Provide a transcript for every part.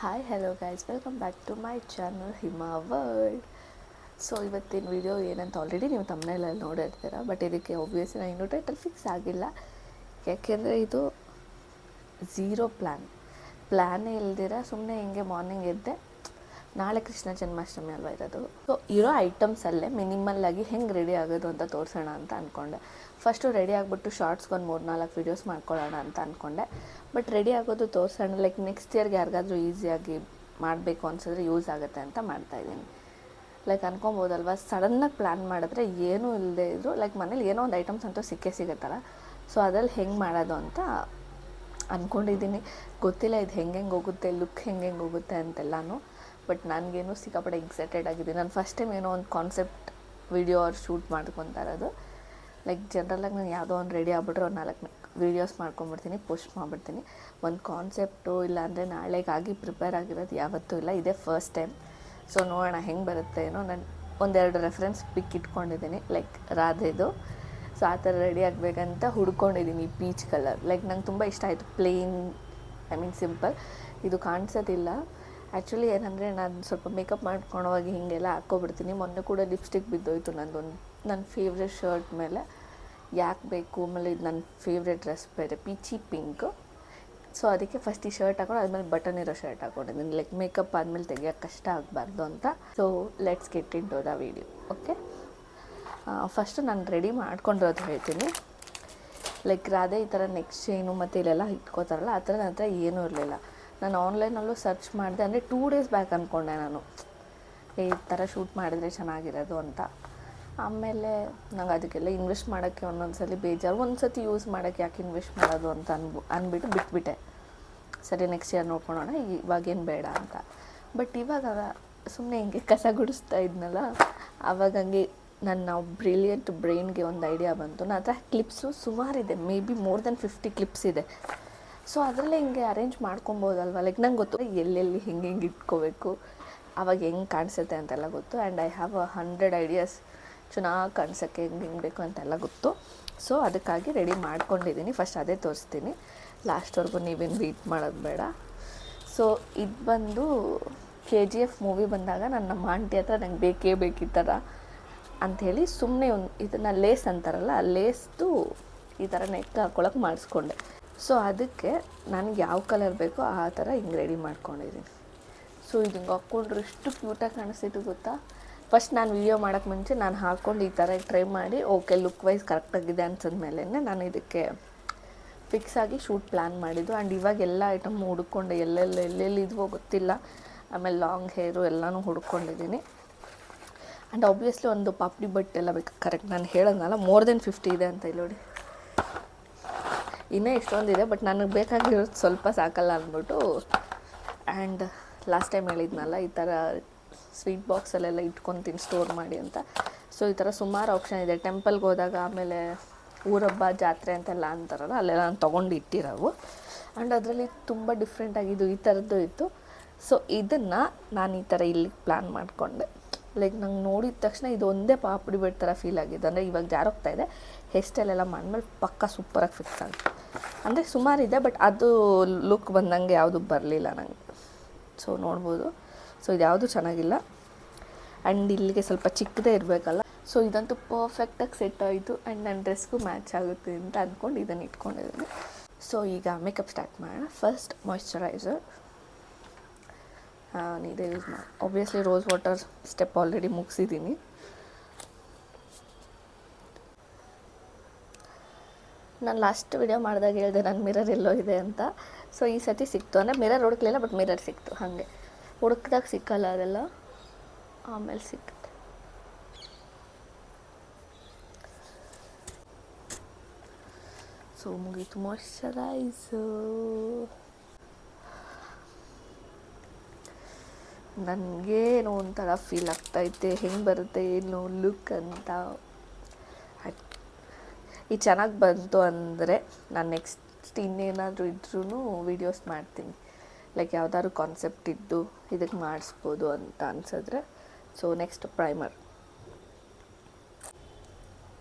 Hi hello guys, welcome back to my channel Hima World. So ಇವತ್ತಿನ video ಏನಂತ already ನೀವು ತಮ್ಮನೇಲಲ್ಲಿ ನೋಡಿರ್ತೀರ. ಬಟ್ ಇದಕ್ಕೆ ಒಬ್ವಿಯಸ್ಲಿ ನಾನು ಇನ್ನೂ ಟೈಟಲ್ ಫಿಕ್ಸ್ ಆಗಿಲ್ಲ, ಯಾಕೆಂದರೆ ಇದು ಝೀರೋ ಪ್ಲ್ಯಾನೇ ಇಲ್ದಿರ ಸುಮ್ಮನೆ ಹಿಂಗೆ ಮಾರ್ನಿಂಗ್ ಎದ್ದೆ. ನಾಳೆ ಕೃಷ್ಣ ಜನ್ಮಾಷ್ಟಮಿ ಅಲ್ವಾ ಇರೋದು. ಸೊ ಇರೋ ಐಟಮ್ಸಲ್ಲೇ ಮಿನಿಮಲ್ಲಾಗಿ ಹೆಂಗೆ ರೆಡಿ ಆಗೋದು ಅಂತ ತೋರಿಸೋಣ ಅಂತ ಅಂದ್ಕೊಂಡೆ. ಫಸ್ಟು ರೆಡಿ ಆಗಿಬಿಟ್ಟು ಶಾರ್ಟ್ಸ್ಗೊಂದು 3-4 ವೀಡಿಯೋಸ್ ಮಾಡ್ಕೊಳ್ಳೋಣ ಅಂತ ಅಂದ್ಕೊಂಡೆ. ಬಟ್ ರೆಡಿ ಆಗೋದು ತೋರಿಸೋಣ, ಲೈಕ್ ನೆಕ್ಸ್ಟ್ ಇಯರ್ಗೆ ಯಾರಿಗಾದ್ರೂ ಈಸಿಯಾಗಿ ಮಾಡಬೇಕು ಅನ್ಸಿದ್ರೆ ಯೂಸ್ ಆಗುತ್ತೆ ಅಂತ ಮಾಡ್ತಾಯಿದ್ದೀನಿ. ಲೈಕ್ ಅನ್ಕೊಬೋದಲ್ವ, ಸಡನ್ನಾಗಿ ಪ್ಲ್ಯಾನ್ ಮಾಡಿದ್ರೆ ಏನೂ ಇಲ್ಲದೆ ಇದ್ದರು ಲೈಕ್ ಮನೇಲಿ ಏನೋ ಒಂದು ಐಟಮ್ಸ್ ಅಂತೂ ಸಿಗುತ್ತಲ್ಲ. ಸೊ ಅದ್ರಲ್ಲಿ ಹೆಂಗೆ ಮಾಡೋದು ಅಂತ ಅಂದ್ಕೊಂಡಿದ್ದೀನಿ. ಗೊತ್ತಿಲ್ಲ ಇದು ಹೆಂಗೆ ಹೋಗುತ್ತೆ, ಲುಕ್ ಹೆಂಗೆ ಹೋಗುತ್ತೆ ಅಂತೆಲ್ಲನೂ. ಬಟ್ ನನಗೇನು ಸಿಕ್ಕಾಪಟ್ಟೆ ಎಕ್ಸೈಟೆಡ್ ಆಗಿದ್ದೀನಿ. ನಾನು ಫಸ್ಟ್ ಟೈಮ್ ಏನೋ ಒಂದು ಕಾನ್ಸೆಪ್ಟ್ ವಿಡಿಯೋ ಅವ್ರು ಶೂಟ್ ಮಾಡ್ಕೊತಾ ಇರೋದು. ಲೈಕ್ ಜನರಲಾಗಿ ನಾನು ಯಾವುದೋ ಒಂದು ರೆಡಿ ಆಗ್ಬಿಟ್ರೆ ಒಂದು 4 ವೀಡಿಯೋಸ್ ಮಾಡ್ಕೊಂಬಿಡ್ತೀನಿ, ಪೋಸ್ಟ್ ಮಾಡಿಬಿಡ್ತೀನಿ. ಒಂದು ಕಾನ್ಸೆಪ್ಟು ಇಲ್ಲಾಂದರೆ ನಾಳೆಗಾಗಿ ಪ್ರಿಪೇರ್ ಆಗಿರೋದು ಯಾವತ್ತೂ ಇಲ್ಲ, ಇದೇ ಫಸ್ಟ್ ಟೈಮ್. ಸೊ ನೋಡೋಣ ಹೆಂಗೆ ಬರುತ್ತೆ ಏನೋ. ನಾನು ಒಂದೆರಡು ರೆಫರೆನ್ಸ್ ಪಿಕ್ ಇಟ್ಕೊಂಡಿದ್ದೀನಿ, ಲೈಕ್ ರಾಧೆದು. ಸೊ ಆ ಥರ ರೆಡಿ ಆಗಬೇಕಂತ ಹುಡ್ಕೊಂಡಿದ್ದೀನಿ. ಪೀಚ್ ಕಲರ್ ಲೈಕ್ ನಂಗೆ ತುಂಬ ಇಷ್ಟ ಆಯಿತು. Plain, simple. ಇದು ಕಾಣಿಸೋದಿಲ್ಲ ಆ್ಯಕ್ಚುಲಿ. ಏನಂದರೆ ನಾನು ಸ್ವಲ್ಪ ಮೇಕಪ್ ಮಾಡ್ಕೊಳೋವಾಗ ಹೀಗೆಲ್ಲ ಹಾಕ್ಕೊಬಿಡ್ತೀನಿ. ಮೊನ್ನೆ ಕೂಡ ಲಿಪ್ಸ್ಟಿಕ್ ಬಿದ್ದೋಯ್ತು ನನ್ನ ಫೇವ್ರೆಟ್ ಶರ್ಟ್ ಮೇಲೆ. ಯಾಕೆ ಬೇಕು, ಆಮೇಲೆ ಇದು ನನ್ನ ಫೇವ್ರೆಟ್ ಡ್ರೆಸ್ ಬೇರೆ ಪೀಚಿ ಪಿಂಕ್. ಸೊ ಅದಕ್ಕೆ ಫಸ್ಟ್ ಈ ಶರ್ಟ್ ಹಾಕೊಂಡು ಆದಮೇಲೆ ಬಟನ್ ಇರೋ ಶರ್ಟ್ ಹಾಕ್ಕೊಂಡಿದ್ದೀನಿ. ಲೈಕ್ ಮೇಕಪ್ ಆದಮೇಲೆ ತೆಗಿಯೋಕ್ಕೆ ಕಷ್ಟ ಆಗಬಾರ್ದು ಅಂತ. So let's get into the video. Okay, first ನಾನು ರೆಡಿ ಮಾಡ್ಕೊಂಡಿರೋದು ಹೇಳ್ತೀನಿ. ಲೈಕ್ ರಾಧೆ ಈ ಥರ ನೆಕ್ಸ್ಟ್ ಚೈನು ಮತ್ತು ಇಲ್ಲೆಲ್ಲ ಇಟ್ಕೋತಾರಲ್ಲ, ಆ ಥರ ನನ್ನ ಹತ್ರ ಏನೂ ಇರಲಿಲ್ಲ. ನಾನು ಆನ್ಲೈನಲ್ಲೂ ಸರ್ಚ್ ಮಾಡಿದೆ, ಅಂದರೆ 2 ಡೇಸ್ ಬ್ಯಾಕ್ ಅಂದ್ಕೊಂಡೆ ನಾನು ಈ ಥರ ಶೂಟ್ ಮಾಡಿದರೆ ಚೆನ್ನಾಗಿರೋದು ಅಂತ. ಆಮೇಲೆ ನಂಗೆ ಅದಕ್ಕೆಲ್ಲ ಇನ್ವೆಸ್ಟ್ ಮಾಡೋಕ್ಕೆ ಒಂದೊಂದು ಸಲ ಬೇಜಾರು. ಒಂದು ಸತಿ ಯೂಸ್ ಮಾಡೋಕ್ಕೆ ಯಾಕೆ ಇನ್ವೆಸ್ಟ್ ಮಾಡೋದು ಅಂತ ಅಂದ್ಬಿಟ್ಟು ಬಿಟ್ಬಿಟ್ಟೆ. ಸರಿ ನೆಕ್ಸ್ಟ್ ಇಯರ್ ನೋಡ್ಕೊಳ್ಳೋಣ, ಇವಾಗೇನು ಬೇಡ ಅಂತ. ಬಟ್ ಇವಾಗ ಸುಮ್ಮನೆ ಹಿಂಗೆ ಕಸ ಗುಡಿಸ್ತಾ ಇದ್ನಲ್ಲ, ಆವಾಗ ಹಂಗೆ ನನ್ನ ಬ್ರಿಲಿಯಂಟ್ ಬ್ರೈನ್ಗೆ ಒಂದು ಐಡಿಯಾ ಬಂತು. ನನ್ನ ಹತ್ರ ಕ್ಲಿಪ್ಸು ಸುಮಾರಿದೆ, may be more than 50 clips ಇದೆ. ಸೊ ಅದರಲ್ಲೇ ಹಿಂಗೆ ಅರೇಂಜ್ ಮಾಡ್ಕೊಬೋದಲ್ವ. ಲೈಕ್ ನಂಗೆ ಗೊತ್ತು ಎಲ್ಲೆಲ್ಲಿ ಹೆಂಗೆ ಇಟ್ಕೋಬೇಕು, ಆವಾಗ ಹೆಂಗೆ ಕಾಣಿಸುತ್ತೆ ಅಂತೆಲ್ಲ ಗೊತ್ತು. ಆ್ಯಂಡ್ ಐ ಹ್ಯಾವ್ 100 ಐಡಿಯಾಸ್ ಚೆನ್ನಾಗಿ ಕಾಣಿಸೋಕ್ಕೆ ಹೆಂಗೆ ಬೇಕು ಅಂತೆಲ್ಲ ಗೊತ್ತು. ಸೊ ಅದಕ್ಕಾಗಿ ರೆಡಿ ಮಾಡ್ಕೊಂಡಿದ್ದೀನಿ. ಫಸ್ಟ್ ಅದೇ ತೋರಿಸ್ತೀನಿ, ಲಾಸ್ಟ್ವರೆಗೂ ನೀವೇನು ವೇಟ್ ಮಾಡೋದು ಬೇಡ. ಸೊ ಇದು ಬಂದು KGF ಮೂವಿ ಬಂದಾಗ ನಮ್ಮ ಆಂಟಿ ಹತ್ರ ನಂಗೆ ಬೇಕೇ ಬೇಕು ಈ ಥರ ಅಂಥೇಳಿ ಸುಮ್ಮನೆ ಇದನ್ನು ಲೇಸ್ ಅಂತಾರಲ್ಲ, ಆ ಲೇಸ್ದು ಈ ಥರ ನೆಕ್ ಹಾಕ್ಕೊಳಕ್ಕೆ ಮಾಡಿಸ್ಕೊಂಡೆ. ಸೊ ಅದಕ್ಕೆ ನನಗೆ ಯಾವ ಕಲರ್ ಬೇಕೋ ಆ ಥರ ಹಿಂಗೆ ರೆಡಿ ಮಾಡ್ಕೊಂಡಿದ್ದೀನಿ. ಸೊ ಇದು ಹಿಂಗೆ ಹಾಕ್ಕೊಂಡ್ರೆ ಎಷ್ಟು ಕ್ಯೂಟಾಗಿ ಕಾಣಿಸ್ತಿತ್ತು ಗೊತ್ತಾ. ಫಸ್ಟ್ ನಾನು ವಿಡಿಯೋ ಮಾಡೋಕ್ಕೆ ಮುಂಚೆ ನಾನು ಹಾಕ್ಕೊಂಡು ಈ ಥರ ಟ್ರೈ ಮಾಡಿ ಓಕೆ ಲುಕ್ ವೈಸ್ ಕರೆಕ್ಟಾಗಿದೆ ಅನ್ಸಿದ್ಮೇಲೆ ನಾನು ಇದಕ್ಕೆ ಫಿಕ್ಸ್ ಆಗಿ ಶೂಟ್ ಪ್ಲ್ಯಾನ್ ಮಾಡಿದ್ದು. ಆ್ಯಂಡ್ ಇವಾಗ ಎಲ್ಲ ಐಟಮ್ ಹುಡ್ಕೊಂಡೆ, ಎಲ್ಲೆಲ್ಲಿ ಇದ್ವೋ ಗೊತ್ತಿಲ್ಲ. ಆಮೇಲೆ ಲಾಂಗ್ ಹೇರು ಎಲ್ಲನೂ ಹುಡ್ಕೊಂಡಿದ್ದೀನಿ. ಆ್ಯಂಡ್ ಆಬ್ವಿಯಸ್ಲಿ ಒಂದು ಪಾಪಡಿ ಬಟ್ಟೆಲ್ಲ ಬೇಕು. ಕರೆಕ್ಟ್ ನಾನು ಹೇಳೋದ್ನಲ್ಲ, ಮೋರ್ ದೆನ್ 50 ಇದೆ ಅಂತ. ಇಲ್ಲಿ ನೋಡಿ, ಇನ್ನೂ ಎಷ್ಟೊಂದಿದೆ, ಬಟ್ ನನಗೆ ಬೇಕಾಗಿರೋದು ಸ್ವಲ್ಪ ಸಾಕಲ್ಲ ಅಂದ್ಬಿಟ್ಟು. ಆ್ಯಂಡ್ ಲಾಸ್ಟ್ ಟೈಮ್ ಹೇಳಿದ್ನಲ್ಲ ಈ ಥರ ಸ್ವೀಟ್ ಬಾಕ್ಸಲ್ಲೆಲ್ಲ ಇಟ್ಕೊತೀನಿ ಸ್ಟೋರ್ ಮಾಡಿ ಅಂತ. ಸೊ ಈ ಥರ ಸುಮಾರು ಆಪ್ಷನ್ ಇದೆ. ಟೆಂಪಲ್ಗೆ ಹೋದಾಗ, ಆಮೇಲೆ ಊರಬ್ಬ ಜಾತ್ರೆ ಅಂತೆಲ್ಲ ಅಂತಾರಲ್ಲ, ಅಲ್ಲೆಲ್ಲ ನಾನು ತೊಗೊಂಡು ಇಟ್ಟಿರೋವು. ಆ್ಯಂಡ್ ಅದರಲ್ಲಿ ತುಂಬ ಡಿಫ್ರೆಂಟಾಗಿದ್ದು ಈ ಥರದ್ದು ಇತ್ತು. ಸೊ ಇದನ್ನು ನಾನು ಈ ಥರ ಇಲ್ಲಿ ಪ್ಲ್ಯಾನ್ ಮಾಡಿಕೊಂಡೆ. ಲೈಕ್ ನಂಗೆ ನೋಡಿದ ತಕ್ಷಣ ಇದು ಒಂದೇ ಪಾಪಡಿ ಬೆಡ್ ಥರ ಫೀಲ್ ಆಗಿದೆ. ಅಂದರೆ ಇವಾಗ ಜಾರೋಗ್ತಾಯಿದೆ, ಹೇರ್ ಸ್ಟೈಲೆಲ್ಲ ಮಾಡಿದ್ಮೇಲೆ ಪಕ್ಕ ಸೂಪರಾಗಿ ಫಿಕ್ಸ್ ಆಗುತ್ತೆ. ಅಂದರೆ ಸುಮಾರಿದೆ, ಬಟ್ ಅದು ಲುಕ್ ಬಂದಂಗೆ ಯಾವುದು ಬರಲಿಲ್ಲ ನನಗೆ. ಸೊ ನೋಡ್ಬೋದು. ಸೊ ಇದು ಯಾವುದು ಚೆನ್ನಾಗಿಲ್ಲ. ಆ್ಯಂಡ್ ಇಲ್ಲಿಗೆ ಸ್ವಲ್ಪ ಚಿಕ್ಕದೇ ಇರಬೇಕಲ್ಲ. ಸೊ ಇದಂತೂ ಪರ್ಫೆಕ್ಟಾಗಿ ಸೆಟ್ ಆಯಿತು. ಆ್ಯಂಡ್ ನನ್ನ ಡ್ರೆಸ್ಗೂ ಮ್ಯಾಚ್ ಆಗುತ್ತೆ ಅಂತ ಅಂದ್ಕೊಂಡು ಇದನ್ನು ಇಟ್ಕೊಂಡಿದ್ದೀನಿ. ಸೊ ಈಗ ಮೇಕಪ್ ಸ್ಟಾರ್ಟ್ ಮಾಡೋಣ. ಫಸ್ಟ್ ಮಾಯ್ಶ್ಚರೈಸರ್ ಇದೇ ಯೂಸ್ ಮಾಡಿ. Obviously rose water step already ಮುಗಿಸಿದ್ದೀನಿ. ನಾನು ಲಾಸ್ಟ್ ವಿಡಿಯೋ ಮಾಡಿದಾಗ ಹೇಳಿದೆ ನನ್ನ ಮಿರರ್ ಎಲ್ಲೋ ಇದೆ ಅಂತ. ಸೊ ಈ ಸತಿ ಸಿಕ್ತು. ಅಂದರೆ ಮಿರರ್ ಹುಡುಕ್ಲಿಲ್ಲ, ಬಟ್ ಮಿರರ್ ಸಿಕ್ತು. ಹಾಗೆ ಹುಡುಕ್ದಾಗ ಸಿಕ್ಕಲ್ಲ ಅದೆಲ್ಲ, ಆಮೇಲೆ ಸಿಕ್ತು. ಸೊ ಮುಗೀತು ಮಾಯ್ಶ್ಚರೈಸು. ನನಗೇನೋ ಒಂಥರ ಫೀಲ್ ಆಗ್ತೈತೆ, ಹೆಂಗೆ ಬರುತ್ತೆ ಏನು ಲುಕ್ ಅಂತ. ಇದು ಚೆನ್ನಾಗಿ ಬಂತು ಅಂದರೆ ನಾನು ನೆಕ್ಸ್ಟ್ ಇನ್ನೇನಾದರೂ ಇದ್ರೂ ವೀಡಿಯೋಸ್ ಮಾಡ್ತೀನಿ. ಲೈಕ್ ಯಾವ್ದಾದ್ರು ಕಾನ್ಸೆಪ್ಟ್ ಇದ್ದು ಇದಕ್ಕೆ ಮಾಡಿಸ್ಬೋದು ಅಂತ ಅನಿಸಿದ್ರೆ. So next primer.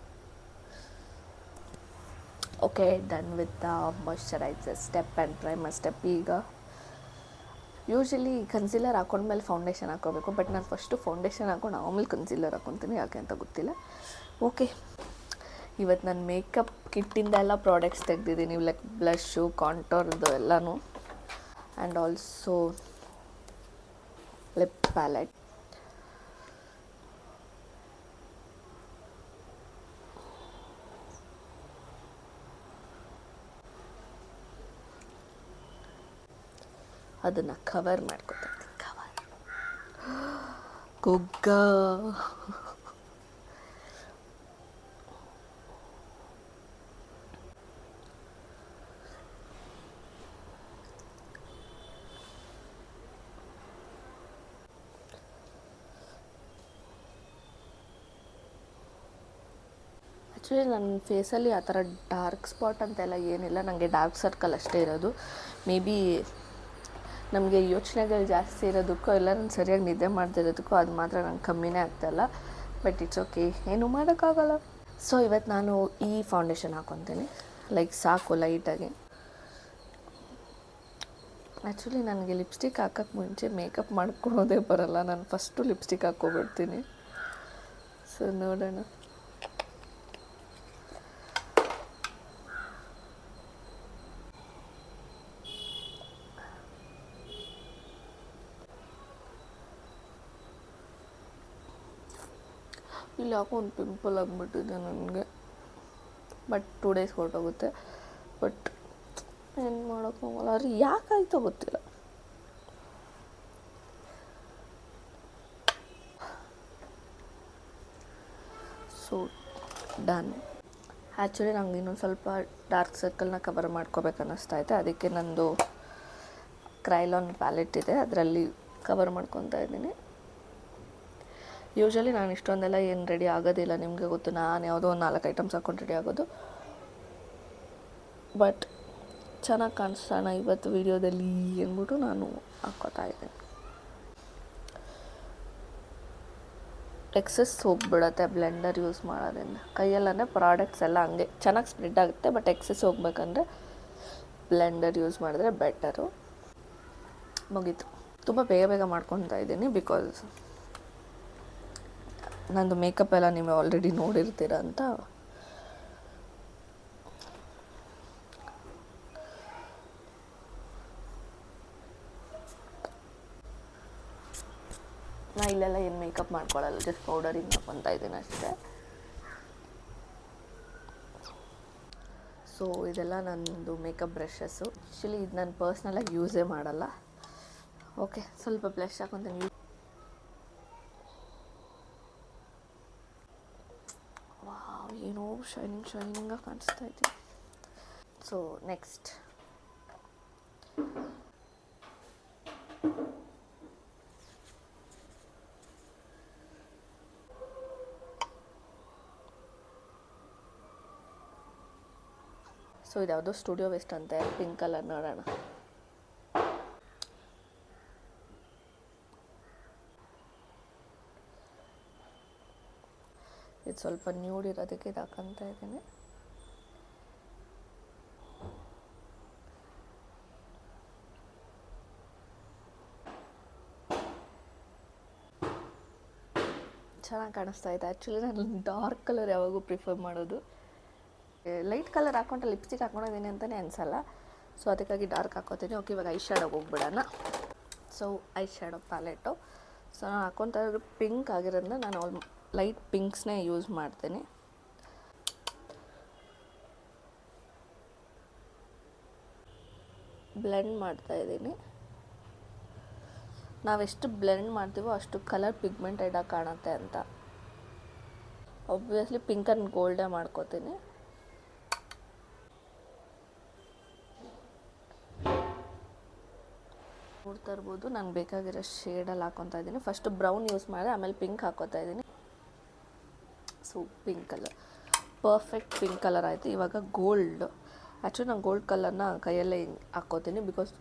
Okay, done with the moisturiser step and primer step. ಈಗ ಯೂಶ್ವಲಿ ಕನ್ಸೀಲರ್ ಹಾಕೊಂಡ್ಮೇಲೆ ಫೌಂಡೇಶನ್ ಹಾಕೋಬೇಕು, ಬಟ್ ನಾನು ಫಸ್ಟು ಫೌಂಡೇಶನ್ ಹಾಕೊಂಡು ಆಮೇಲೆ ಕನ್ಸೀಲರ್ ಹಾಕೊತೀನಿ, ಯಾಕೆ ಅಂತ ಗೊತ್ತಿಲ್ಲ. ಓಕೆ, ಇವತ್ತು ನಾನು ಮೇಕಪ್ ಕಿಟ್ಟಿಂದ ಎಲ್ಲ ಪ್ರಾಡಕ್ಟ್ಸ್ ತೆಗೆದಿದ್ದೀನಿ, ಲೈಕ್ ಬ್ಲಷ್ಷು, ಕಾಂಟೋರ್ದು ಎಲ್ಲನೂ, ಆ್ಯಂಡ್ ಆಲ್ಸೋ ಲಿಪ್ ಪ್ಯಾಲೆಟ್. ಅದನ್ನು ಕವರ್ ಮಾಡ್ಕೊತೀನಿ. ಕವರ್ ಗೊಗ್ಗ ಆ್ಯಕ್ಚುಲಿ ನನ್ನ ಫೇಸಲ್ಲಿ ಆ ಥರ ಡಾರ್ಕ್ ಸ್ಪಾಟ್ ಅಂತೆಲ್ಲ ಏನಿಲ್ಲ, ನನಗೆ ಡಾರ್ಕ್ ಸರ್ಕಲ್ ಅಷ್ಟೇ ಇರೋದು. ಮೇ ಬಿ ನಮಗೆ ಯೋಚನೆಗಳು ಜಾಸ್ತಿ ಇರೋದಕ್ಕೂ ಇಲ್ಲ, ನಾನು ಸರಿಯಾಗಿ ನಿದ್ದೆ ಮಾಡ್ತಿರೋದಕ್ಕೂ ಅದು ಮಾತ್ರ ನಂಗೆ ಕಮ್ಮಿನೇ ಆಗ್ತಾಯಿಲ್ಲ. ಬಟ್ ಇಟ್ಸ್ ಓಕೆ, ಏನೂ ಮಾಡೋಕ್ಕಾಗಲ್ಲ. ಸೊ ಇವತ್ತು ನಾನು ಈ ಫೌಂಡೇಶನ್ ಹಾಕ್ಕೊತೀನಿ, ಲೈಕ್ ಸಾಕು ಲೈಟಾಗಿ. ಆ್ಯಕ್ಚುಲಿ ನನಗೆ ಲಿಪ್ಸ್ಟಿಕ್ ಹಾಕೋಕ್ಕೆ ಮುಂಚೆ ಮೇಕಪ್ ಮಾಡ್ಕೊಳೋದೇ ಬರೋಲ್ಲ, ನಾನು ಫಸ್ಟು ಲಿಪ್ಸ್ಟಿಕ್ ಹಾಕ್ಕೊಬಿಡ್ತೀನಿ. ಸೊ ನೋಡೋಣ. ಇಲ್ಲಿ ಯಾಕೋ ಒಂದು ಪಿಂಪಲ್ ಆಗಿಬಿಟ್ಟಿದೆ ನನಗೆ, ಬಟ್ 2 ಡೇಸ್ ಹೊರಟೋಗುತ್ತೆ. ಬಟ್ ಏನು ಮಾಡೋಕ್ಕಾಗಲ್ಲ, ಅವ್ರಿಗೆ ಯಾಕಾಯ್ತೋ ಗೊತ್ತಿಲ್ಲ. So done. ಆ್ಯಕ್ಚುಲಿ ನಂಗೆ ಇನ್ನೊಂದು ಸ್ವಲ್ಪ ಡಾರ್ಕ್ ಸರ್ಕಲ್ನ ಕವರ್ ಮಾಡ್ಕೋಬೇಕು ಅನ್ನಿಸ್ತಾ ಐತೆ, ಅದಕ್ಕೆ ನಂದು ಕ್ರೈಲಾನ್ ಪ್ಯಾಲೆಟ್ ಇದೆ, ಅದರಲ್ಲಿ ಕವರ್ ಮಾಡ್ಕೊತಾ ಇದ್ದೀನಿ. ಯೂಶ್ವಲಿ ನಾನು ಇಷ್ಟೊಂದೆಲ್ಲ ಏನು ರೆಡಿ ಆಗೋದಿಲ್ಲ, ನಿಮಗೆ ಗೊತ್ತು, ನಾನು ಯಾವುದೋ ಒಂದು 4 ಐಟಮ್ಸ್ ಹಾಕ್ಕೊಂಡು ರೆಡಿ ಆಗೋದು. ಬಟ್ ಚೆನ್ನಾಗಿ ಕಾಣಿಸೋಣ ಇವತ್ತು ವೀಡಿಯೋದಲ್ಲಿ ಅಂದ್ಬಿಟ್ಟು ನಾನು ಹಾಕ್ಕೋತಾ ಇದ್ದೀನಿ. ಎಕ್ಸಸ್ ಹೋಗ್ಬಿಡುತ್ತೆ ಬ್ಲೆಂಡರ್ ಯೂಸ್ ಮಾಡೋದ್ರಿಂದ, ಕೈಯಲ್ಲೇ ಪ್ರಾಡಕ್ಟ್ಸ್ ಎಲ್ಲ ಹಂಗೆ ಚೆನ್ನಾಗಿ ಸ್ಪ್ರೆಡ್ ಆಗುತ್ತೆ. ಬಟ್ ಎಕ್ಸಸ್ ಹೋಗ್ಬೇಕಂದ್ರೆ ಬ್ಲೆಂಡರ್ ಯೂಸ್ ಮಾಡಿದ್ರೆ ಬೆಟರು. ಮುಗೀತು. ತುಂಬ ಬೇಗ ಬೇಗ ಮಾಡ್ಕೊತಾ ಇದ್ದೀನಿ, ಬಿಕಾಸ್ ನಂದು ಮೇಕಪ್ ಎಲ್ಲ ನೀವು ಆಲ್ರೆಡಿ ನೋಡಿರ್ತೀರ ಅಂತ. ನಾ ಇಲ್ಲೆಲ್ಲ ಏನು ಮೇಕಪ್ ಮಾಡ್ಕೊಳ್ಳಲ್ಲ, ಜಸ್ಟ್ ಪೌಡರಿಂಗ್ ಹಾಕ್ಕೊತಾ ಇದ್ದೀನಿ ಅಷ್ಟೇ. ಸೊ ಇದೆಲ್ಲ ನನ್ನದು ಮೇಕಪ್ ಬ್ರಷಸ್ಸು. ಆ್ಯಕ್ಚುಲಿ ಇದು ನಾನು ಪರ್ಸ್ನಲಾಗಿ ಯೂಸೇ ಮಾಡಲ್ಲ. ಓಕೆ, ಸ್ವಲ್ಪ ಬ್ಲಷ್ ಹಾಕ್ಕೊತೀನಿ. ಏನೋ ಶೈನಿಂಗಾಗಿ ಕಾಣಿಸ್ತಾ ಇದ್ದೀನಿ. ಸೊ ನೆಕ್ಸ್ಟ್ ಸೊ ಇದು ಯಾವುದೋ ಸ್ಟುಡಿಯೋ ವೆಸ್ಟ್ ಅಂತೆ, ಪಿಂಕ್ ಕಲರ್. ನೋಡೋಣ. ಇದು ಸ್ವಲ್ಪ ನ್ಯೂಡ್ ಇರೋದಕ್ಕೆ ಇದು ಹಾಕ್ಕೊತಾ ಇದ್ದೀನಿ. ಚೆನ್ನಾಗಿ ಕಾಣಿಸ್ತಾ ಇದೆ. ಆ್ಯಕ್ಚುಲಿ ನಾನು ಡಾರ್ಕ್ ಕಲರ್ ಯಾವಾಗೂ ಪ್ರಿಫರ್ ಮಾಡೋದು. ಲೈಟ್ ಕಲರ್ ಹಾಕ್ಕೊಂಡ್ರೆ ಲಿಪ್ಸ್ಟಿಕ್ ಹಾಕ್ಕೊಂಡಿದ್ದೀನಿ ಅಂತಲೇ ಅನಿಸಲ್ಲ. ಸೊ ಅದಕ್ಕಾಗಿ ಡಾರ್ಕ್ ಹಾಕ್ಕೋತೀನಿ. ಓಕೆ, ಇವಾಗ ಐ ಶ್ಯಾಡೋಗೆ ಹೋಗ್ಬಿಡೋಣ. So eye shadow palette. So ನಾನು ಹಾಕ್ಕೊತಾ ಇರೋದು ಪಿಂಕ್ ಆಗಿರೋದ್ರಿಂದ ನಾನು ಲೈಟ್ ಪಿಂಕ್ಸ್ನೇ ಯೂಸ್ ಮಾಡ್ತೀನಿ. ಬ್ಲೆಂಡ್ ಮಾಡ್ತಾಯಿದ್ದೀನಿ. ನಾವೆಷ್ಟು ಬ್ಲೆಂಡ್ ಮಾಡ್ತೀವೋ ಅಷ್ಟು ಕಲರ್ ಪಿಗ್ಮೆಂಟೆಡಾಗಿ ಕಾಣುತ್ತೆ ಅಂತ. ಆಬ್ವಿಯಸ್ಲಿ ಪಿಂಕ್ ಆ್ಯಂಡ್ ಗೋಲ್ಡೇ ಮಾಡ್ಕೋತೀನಿ. ನೋಡ್ತಾ ಇರ್ಬೋದು, ನಾನು ಬೇಕಾಗಿರೋ ಶೇಡಲ್ಲಿ ಹಾಕ್ಕೊತಾ ಇದ್ದೀನಿ. ಫಸ್ಟು ಬ್ರೌನ್ ಯೂಸ್ ಮಾಡಿದೆ, ಆಮೇಲೆ ಪಿಂಕ್ ಹಾಕ್ಕೋತಾ ಇದ್ದೀನಿ. So pink colour, perfect pink colour ಆಯಿತು. ಇವಾಗ ಗೋಲ್ಡ್. ಆ್ಯಕ್ಚುಲಿ ನಾನು ಗೋಲ್ಡ್ ಕಲರ್ನ ಕೈಯಲ್ಲೇ ಹಾಕ್ಕೋತೀನಿ, ಬಿಕಾಸ್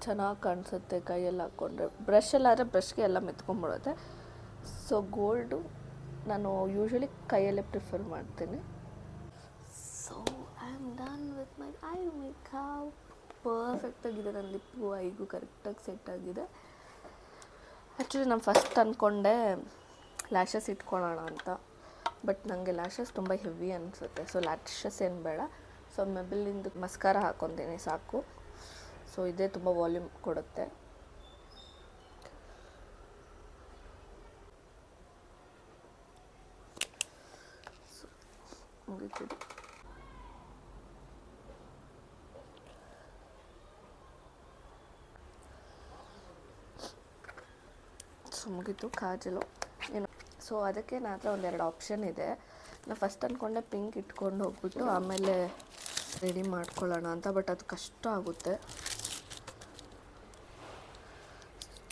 ಚೆನ್ನಾಗಿ ಕಾಣಿಸುತ್ತೆ ಕೈಯಲ್ಲಿ ಹಾಕ್ಕೊಂಡ್ರೆ. ಬ್ರಷಲ್ಲಾದರೆ ಬ್ರಷ್ಗೆ ಎಲ್ಲ ಮೆತ್ಕೊಂಡ್ಬಿಡುತ್ತೆ. ಸೊ ಗೋಲ್ಡು ನಾನು ಯೂಶ್ವಲಿ ಕೈಯಲ್ಲೇ ಪ್ರಿಫರ್ ಮಾಡ್ತೀನಿ. So I am done with my eye makeup. ಪರ್ಫೆಕ್ಟಾಗಿದೆ. ನನ್ನ ಲಿಪ್ಪು ಐಗೂ ಕರೆಕ್ಟಾಗಿ ಸೆಟ್ ಆಗಿದೆ. ಆ್ಯಕ್ಚುಲಿ ನಾನು ಫಸ್ಟ್ ಅಂದ್ಕೊಂಡೆ ಲ್ಯಾಶಸ್ ಇಟ್ಕೊಳ್ಳೋಣ ಅಂತ, ಬಟ್ ನನಗೆ ಲ್ಯಾಶಸ್ ತುಂಬ ಹೆವಿ ಅನಿಸುತ್ತೆ. ಸೊ ಲ್ಯಾಶಸ್ ಏನು ಬೇಡ. ಸೊ ಮೆಬೆಲಿಂದು ಮಸ್ಕಾರ ಹಾಕ್ಕೊತೀನಿ ಸಾಕು. ಸೊ ಇದೇ ತುಂಬ ವಾಲ್ಯೂಮ್ ಕೊಡುತ್ತೆ. ಮುಗಿತಿದೆ. ಸೊ ಮುಗೀತು ಕಾಜಲು ಏನು. ಸೊ ಅದಕ್ಕೆ ನನ್ನ ಹತ್ರ ಒಂದೆರಡು ಆಪ್ಷನ್ ಇದೆ. ನಾನು ಫಸ್ಟ್ ಅಂದ್ಕೊಂಡೆ ಪಿಂಕ್ ಇಟ್ಕೊಂಡು ಹೋಗ್ಬಿಟ್ಟು ಆಮೇಲೆ ರೆಡಿ ಮಾಡ್ಕೊಳ್ಳೋಣ ಅಂತ, ಬಟ್ ಅದು ಕಷ್ಟ ಆಗುತ್ತೆ.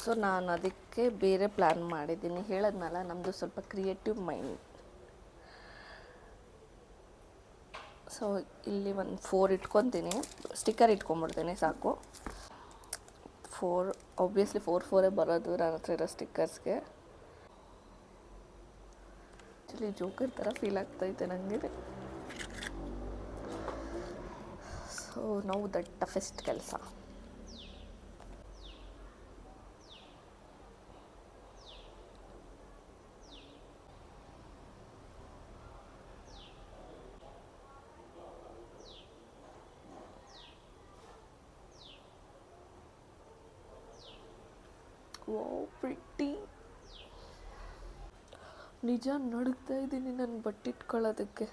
ಸೊ ನಾನು ಅದಕ್ಕೆ ಬೇರೆ ಪ್ಲ್ಯಾನ್ ಮಾಡಿದ್ದೀನಿ. ಹೇಳೋದ್ನಲ್ಲ, ನಮ್ಮದು ಸ್ವಲ್ಪ ಕ್ರಿಯೇಟಿವ್ ಮೈಂಡ್. ಸೊ ಇಲ್ಲಿ ಒಂದು 4 ಇಟ್ಕೊತೀನಿ, ಸ್ಟಿಕ್ಕರ್ ಇಟ್ಕೊಂಬಿಡ್ತೀನಿ ಸಾಕು. 4 ಆಬ್ವಿಯಸ್ಲಿ 4 ಬರೋದು ನನ್ನ ಹತ್ರ ಇರೋ ಸ್ಟಿಕ್ಕರ್ಸ್ಗೆ. ಆ್ಯಕ್ಚುಲಿ ಜೋಕರ್ ಥರ ಫೀಲ್ ಆಗ್ತೈತೆ ನನಗೆ. ಸೊ ನಾವು ದ ಟಫೆಸ್ಟ್ ಕೆಲಸ. Wow pretty. ನಿಜ ನಡುಗ್ತಾ ಇದ್ದೀನಿ ನಾನು ಬಟ್ಟಿಟ್ಕೊಳ್ಳೋದಕ್ಕೆ.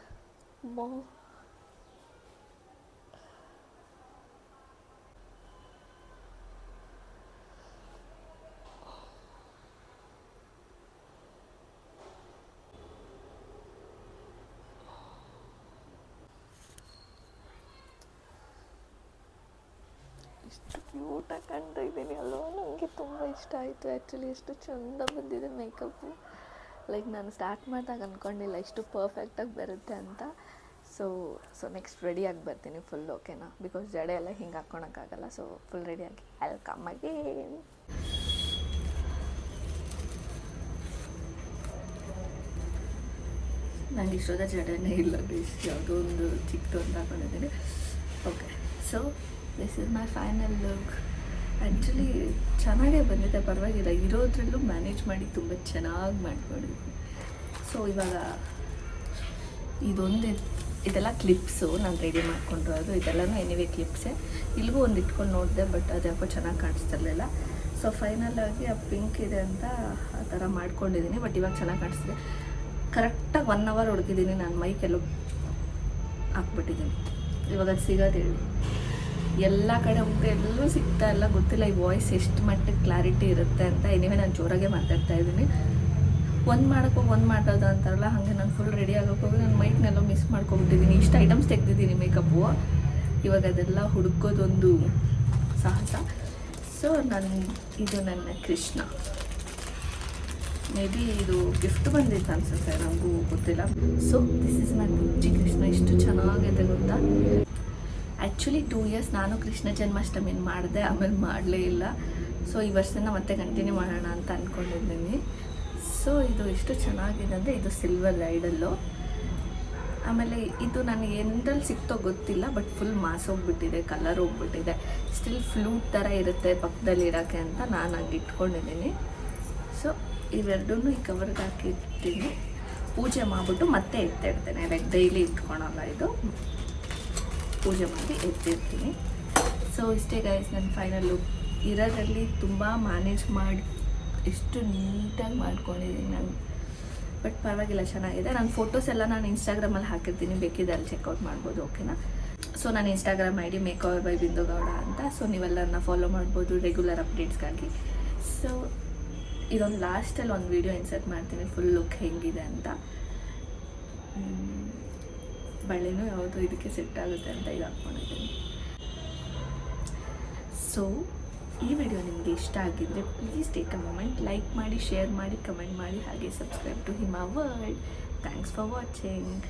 ಎಷ್ಟು ಕ್ಯೂಟಾಗಿ ಕಾಣ್ತಾ ಇದ್ದೀನಿ ಅಲ್ವಾ. ನನಗೆ ತುಂಬ ಇಷ್ಟ ಆಯಿತು ಆ್ಯಕ್ಚುಲಿ. ಎಷ್ಟು ಚೆಂದ ಬಂದಿದೆ ಮೇಕಪ್ಪು. ಲೈಕ್ ನಾನು ಸ್ಟಾರ್ಟ್ ಮಾಡಿದಾಗ ಅಂದ್ಕೊಂಡಿಲ್ಲ ಇಷ್ಟು ಪರ್ಫೆಕ್ಟಾಗಿ ಬರುತ್ತೆ ಅಂತ. ಸೊ ನೆಕ್ಸ್ಟ್ ರೆಡಿಯಾಗಿ ಬರ್ತೀನಿ ಫುಲ್, ಓಕೆನಾ? ಬಿಕಾಸ್ ಜಡೆ ಎಲ್ಲ ಹಿಂಗೆ ಹಾಕ್ಕೊಳಕ್ಕಾಗಲ್ಲ. ಸೊ ಫುಲ್ ರೆಡಿಯಾಗಿ ವೆಲ್ಕಮ್ ಅಗೇನ್. ನನಗೆ ಇಷ್ಟೊಂದು ಜಡೆನೇ ಇಲ್ಲ, ಇಷ್ಟು ಯಾವುದೋ ಒಂದು ಚಿಕ್ಕದು ಅಂತ ಹಾಕೊಂಡಿದ್ದೀನಿ. Okay, so this is my final look. Actually ಚೆನ್ನಾಗೇ ಬಂದಿದೆ, ಪರವಾಗಿಲ್ಲ. ಇರೋದ್ರಲ್ಲೂ ಮ್ಯಾನೇಜ್ ಮಾಡಿ ತುಂಬ ಚೆನ್ನಾಗಿ ಮಾಡ್ಕೊಂಡಿದ್ದೀನಿ. ಸೊ ಇವಾಗ ಇದೆಲ್ಲ ಕ್ಲಿಪ್ಸು ನಾನು ರೆಡಿ ಮಾಡ್ಕೊಂಡಿರೋದು. ಇದೆಲ್ಲನೂ ಎನಿವೇ ಕ್ಲಿಪ್ಸೇ. ಇಲ್ಲಿಗೂ ಒಂದು ಇಟ್ಕೊಂಡು ನೋಡಿದೆ, ಬಟ್ ಅದು ಯಾಕೋ ಚೆನ್ನಾಗಿ ಕಾಣಿಸ್ತಿರ್ಲಿಲ್ಲ. ಸೊ ಫೈನಲಾಗಿ ಆ ಪಿಂಕ್ ಇದೆ ಅಂತ ಆ ಥರ ಮಾಡ್ಕೊಂಡಿದ್ದೀನಿ. ಬಟ್ ಇವಾಗ ಚೆನ್ನಾಗಿ ಕಾಣಿಸ್ತಿದೆ. ಕರೆಕ್ಟಾಗಿ 1 hour ಹುಡುಕಿದ್ದೀನಿ ನಾನು. ಮೈಕೆಲ್ಲೋ ಹಾಕ್ಬಿಟ್ಟಿದ್ದೀನಿ. ಇವಾಗ ಅದು ಸಿಗೋದು ಹೇಳಿ. ಎಲ್ಲ ಕಡೆ ಹೋಗ್ತಾ ಎಲ್ಲೂ ಸಿಗ್ತಾ ಇಲ್ಲ. ಗೊತ್ತಿಲ್ಲ ಈ ವಾಯ್ಸ್ ಎಷ್ಟು ಮಟ್ಟಿಗೆ ಕ್ಲಾರಿಟಿ ಇರುತ್ತೆ ಅಂತ. ಎನಿವೇ ನಾನು ಜೋರಾಗೆ ಮಾತಾಡ್ತಾ ಇದ್ದೀನಿ. ಒಂದು ಮಾಡೋದು ಅಂತಾರಲ್ಲ, ಹಾಗೆ ನಾನು ಫುಲ್ ರೆಡಿ ಆಗೋಕ್ಕೋಗಿ ನಾನು ಮೈಕ್ನೆಲ್ಲೋ ಮಿಸ್ ಮಾಡ್ಕೊಬಿಟ್ಟಿದ್ದೀನಿ. ಇಷ್ಟು ಐಟಮ್ಸ್ ತೆಗೆದಿದ್ದೀನಿ ಮೇಕಪ್ಪು. ಇವಾಗ ಅದೆಲ್ಲ ಹುಡುಕೋದೊಂದು ಸಾಹಸ. ಸೊ ಇದು ನನ್ನ ಕೃಷ್ಣ. ಮೇ ಬಿ ಇದು ಗಿಫ್ಟ್ ಬಂದಿತ್ತು ಅನ್ಸುತ್ತೆ, ನನಗೂ ಗೊತ್ತಿಲ್ಲ. ಸೊ ದಿಸ್ ಇಸ್ ಮೈ ಬುಜ್ಜಿ ಕೃಷ್ಣ. ಎಷ್ಟು ಚೆನ್ನಾಗಿದೆ ಗೊತ್ತಾ. ಆ್ಯಕ್ಚುಲಿ 2 years ನಾನು ಕೃಷ್ಣ ಜನ್ಮಾಷ್ಟಮಿ ಮಾಡಿದೆ, ಆಮೇಲೆ ಮಾಡಲೇ ಇಲ್ಲ. ಸೊ ಈ ವರ್ಷನ ಮತ್ತೆ ಕಂಟಿನ್ಯೂ ಮಾಡೋಣ ಅಂತ ಅಂದ್ಕೊಂಡಿದ್ದೀನಿ. ಸೊ ಇದು ಎಷ್ಟು ಚೆನ್ನಾಗಿದೆ ಅಂದರೆ, ಇದು ಸಿಲ್ವರ್ ಐಡಲ್ಲು. ಆಮೇಲೆ ಇದು ನನಗೆ ಎಂದ್ರಲ್ಲಿ ಸಿಕ್ತೋ ಗೊತ್ತಿಲ್ಲ, ಬಟ್ ಫುಲ್ ಮಾಸೋಗ್ಬಿಟ್ಟಿದೆ, ಕಲರ್ ಹೋಗ್ಬಿಟ್ಟಿದೆ. ಸ್ಟಿಲ್ ಫ್ಲೂಟ್ ಥರ ಇರುತ್ತೆ ಪಕ್ಕದಲ್ಲಿ ಇಡೋಕ್ಕೆ ಅಂತ ನಾನು ಹಂಗೆ ಇಟ್ಕೊಂಡಿದ್ದೀನಿ. ಸೊ ಇವೆರಡೂ ಈ ಕವರ್ಗೆ ಹಾಕಿರ್ತೀನಿ. ಪೂಜೆ ಮಾಡಿಬಿಟ್ಟು ಮತ್ತೆ ಎತ್ತಿಡ್ತೇನೆ. ಲೈಕ್ ಡೈಲಿ ಇಟ್ಕೊಳಲ್ಲ, ಇದು ಪೂಜೆ ಮಾಡಿ ಎತ್ತಿರ್ತೀನಿ. ಸೊ ಇಷ್ಟೇ ಗೈಸ್ ನನ್ನ ಫೈನಲ್ ಲುಕ್. ಇರೋದ್ರಲ್ಲಿ ತುಂಬ ಮ್ಯಾನೇಜ್ ಮಾಡಿ ಎಷ್ಟು ನೀಟಾಗಿ ಮಾಡ್ಕೊಂಡಿದ್ದೀನಿ ನಾನು. ಬಟ್ ಪರವಾಗಿಲ್ಲ, ಚೆನ್ನಾಗಿದೆ. ನಾನು ಫೋಟೋಸ್ ಎಲ್ಲ ನಾನು ಇನ್ಸ್ಟಾಗ್ರಾಮಲ್ಲಿ ಹಾಕಿರ್ತೀನಿ, ಬೇಕಿದೆ ಅಲ್ಲಿ ಚೆಕ್ಔಟ್ ಮಾಡ್ಬೋದು, ಓಕೆನಾ? ಸೊ ನಾನು ಇನ್ಸ್ಟಾಗ್ರಾಮ್ ID ಮೇಕಓವರ್ ಬೈ ಬಿಂದು ಗೌಡ ಅಂತ. ಸೊ ನೀವೆಲ್ಲರನ್ನ ಫಾಲೋ ಮಾಡ್ಬೋದು ರೆಗ್ಯುಲರ್ ಅಪ್ಡೇಟ್ಸ್ಗಾಗಿ. ಸೊ ಇದೊಂದು ಲಾಸ್ಟಲ್ಲಿ ಒಂದು ವೀಡಿಯೋ ಇನ್ಸರ್ಟ್ ಮಾಡ್ತೀನಿ ಫುಲ್ ಲುಕ್ ಹೆಂಗಿದೆ ಅಂತ. ಬಳೆನೂ ಯಾವುದು ಇದಕ್ಕೆ ಸೆಟ್ ಆಗುತ್ತೆ ಅಂತ ಇದು ಹಾಕ್ಕೊಂಡಿದ್ದೀನಿ. ಸೊ ಈ ವಿಡಿಯೋ ನಿಮಗೆ ಇಷ್ಟ ಆಗಿದ್ದರೆ please take a moment, like ಮಾಡಿ, ಶೇರ್ ಮಾಡಿ, ಕಮೆಂಟ್ ಮಾಡಿ, ಹಾಗೆ subscribe to Hima World. Thanks for watching.